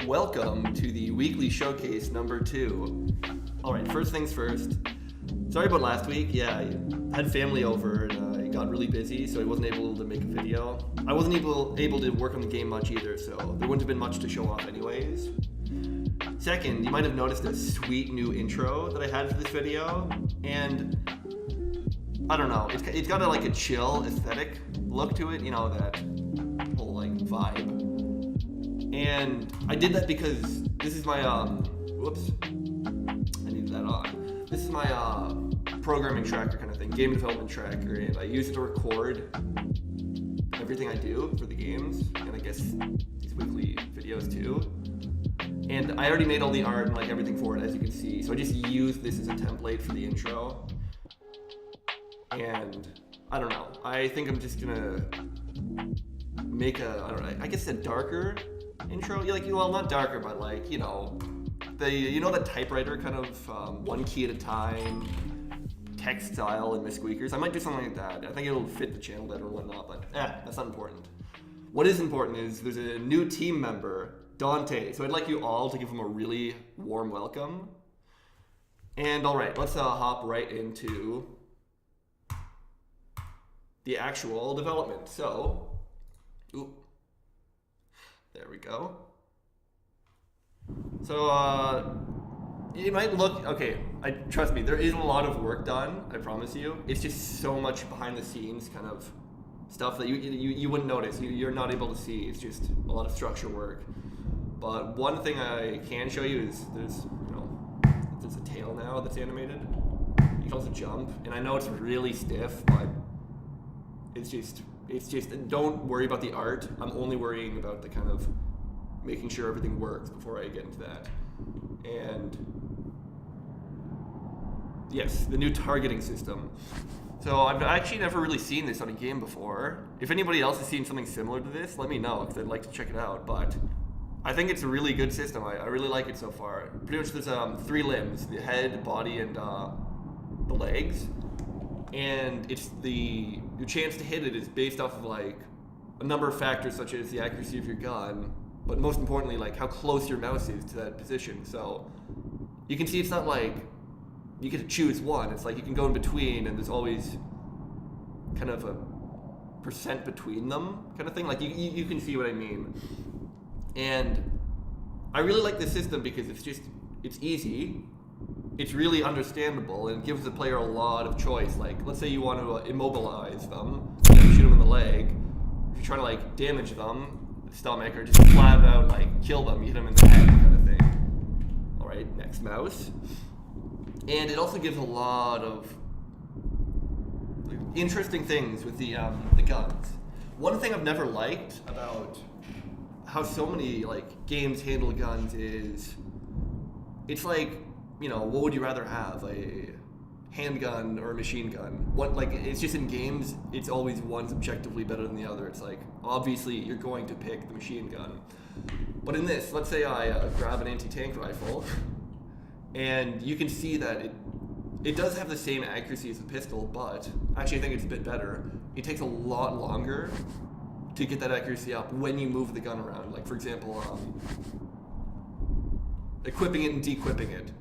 Welcome to the weekly showcase number 2. Alright, first things first. Sorry about last week. Yeah, I had family over and I got really busy, so I wasn't able to make a video. I wasn't able to work on the game much either, so there wouldn't have been much to show off anyways. Second, you might have noticed a sweet new intro that I had for this video, and I don't know, it's got a chill aesthetic look to it, you know, that whole vibe. And I did that because this is my whoops, I needed that on. This is my programming tracker kind of thing, game development tracker, and I use it to record everything I do for the games, and I guess these weekly videos too. And I already made all the art and everything for it, as you can see. So I just used this as a template for the intro. And I don't know. I think I'm just gonna make I guess a darker intro. Well, not darker, but the typewriter kind of one key at a time, text style and squeakers. I might do something like that. I think it'll fit the channel better or whatnot, but that's not important. What is important is there's a new team member, Dante. So I'd like you all to give him a really warm welcome. And all right, let's hop right into the actual development. So, there we go. So, you might look, okay, trust me, there is a lot of work done, I promise you. It's just so much behind the scenes kind of stuff that you wouldn't notice. You're not able to see. It's just a lot of structure work. But one thing I can show you is there's a tail now that's animated. You can also jump, and I know it's really stiff, but it's just, don't worry about the art. I'm only worrying about the kind of making sure everything works before I get into that. And yes, the new targeting system. So I've actually never really seen this on a game before. If anybody else has seen something similar to this, let me know, because I'd like to check it out. But I think it's a really good system. I really like it so far. Pretty much there's 3 limbs: the head, body, and the legs. And your chance to hit it is based off of a number of factors, such as the accuracy of your gun, but most importantly how close your mouse is to that position. So you can see it's not you get to choose one. It's you can go in between, and there's always kind of a percent between them kind of thing. You can see what I mean. And I really like this system because it's easy, it's really understandable, and it gives the player a lot of choice. Let's say you want to immobilize them, shoot them in the leg. If you're trying to damage them, the stomach, or just flat out kill them, you hit them in the head kind of thing. All right, next mouse. And it also gives a lot of interesting things with the guns. One thing I've never liked about how so many games handle guns is it's what would you rather have, a handgun or a machine gun? It's just in games, it's always one's objectively better than the other. It's obviously you're going to pick the machine gun. But in this, let's say I grab an anti-tank rifle, and you can see that it does have the same accuracy as a pistol, but actually I think it's a bit better. It takes a lot longer to get that accuracy up when you move the gun around. For example, equipping it and dequipping it.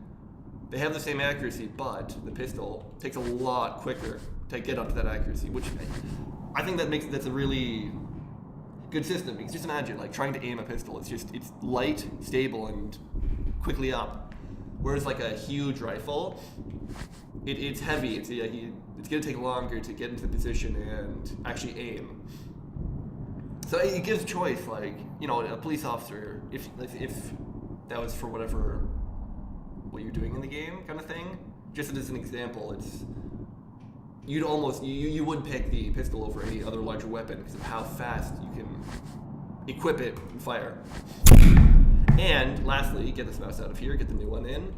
They have the same accuracy, but the pistol takes a lot quicker to get up to that accuracy, which I think that's a really good system. Because just imagine trying to aim a pistol. It's light, stable, and quickly up. Whereas a huge rifle, it's heavy. It's gonna take longer to get into the position and actually aim. So it gives choice, a police officer, if that was for what you're doing in the game kind of thing. Just as an example, you would pick the pistol over any other larger weapon because of how fast you can equip it and fire. And lastly, get this mouse out of here, get the new one in.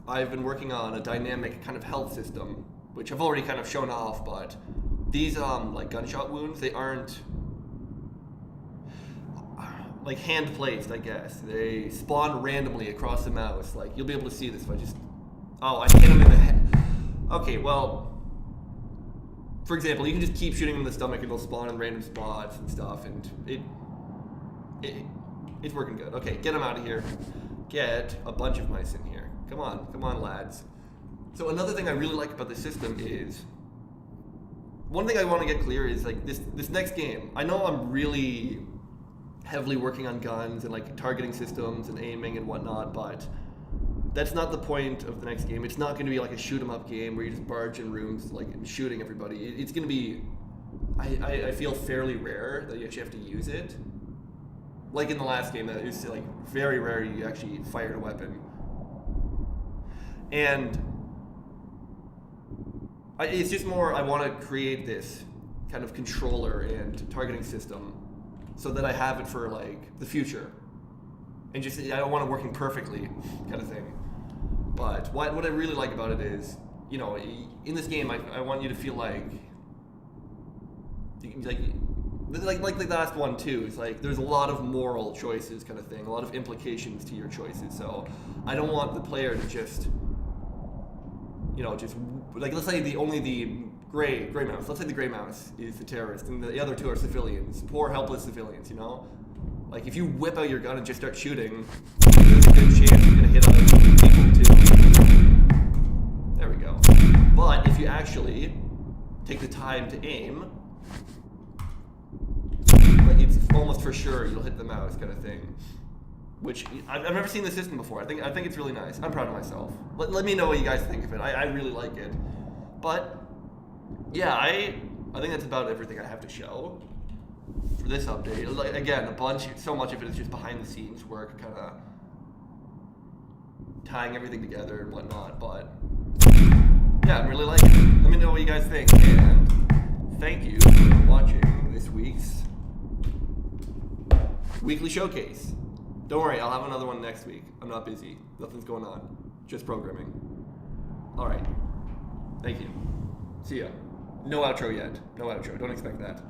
I've been working on a dynamic kind of health system, which I've already kind of shown off, but these gunshot wounds, they aren't hand placed, I guess. They spawn randomly across the mouse. You'll be able to see this if I hit him in the head. Okay, well, for example, you can just keep shooting him in the stomach and they'll spawn in random spots and stuff, and It's working good. Okay, get them out of here. Get a bunch of mice in here. Come on, lads. So another thing I really like about this system is, one thing I want to get clear is like this next game. I know I'm really heavily working on guns and like targeting systems and aiming and whatnot, but that's not the point of the next game. It's not going to be like a shoot 'em up game where you just barge in rooms like shooting everybody. It's going to be, I feel, fairly rare that you actually have to use it. Like in the last game, it was like very rare you actually fired a weapon. And it's just more, I want to create this kind of controller and targeting system so that I have it for like the future. And just, I don't want it working perfectly kind of thing. But what I really like about it is, you know, in this game, I want you to feel like the last one too. It's like there's a lot of moral choices kind of thing, a lot of implications to your choices. So I don't want the player to just, you know, just like, let's say the gray mouse. Let's say the gray mouse is the terrorist, and the other two are civilians, poor helpless civilians. You know, like if you whip out your gun and just start shooting, there's a good chance you're gonna hit other people too. There we go. But if you actually take the time to aim, like it's almost for sure you'll hit the mouse kind of thing. Which I've never seen the system before. I think it's really nice. I'm proud of myself. Let me know what you guys think of it. I really like it. But yeah, I think that's about everything I have to show for this update. Like, again, so much of it is just behind the scenes work, kind of tying everything together and whatnot. But yeah, I'm really liking it. Let me know what you guys think, and thank you for watching this week's weekly showcase. Don't worry, I'll have another one next week. I'm not busy. Nothing's going on. Just programming. Alright. Thank you. See ya. No outro yet. No outro. Don't expect that.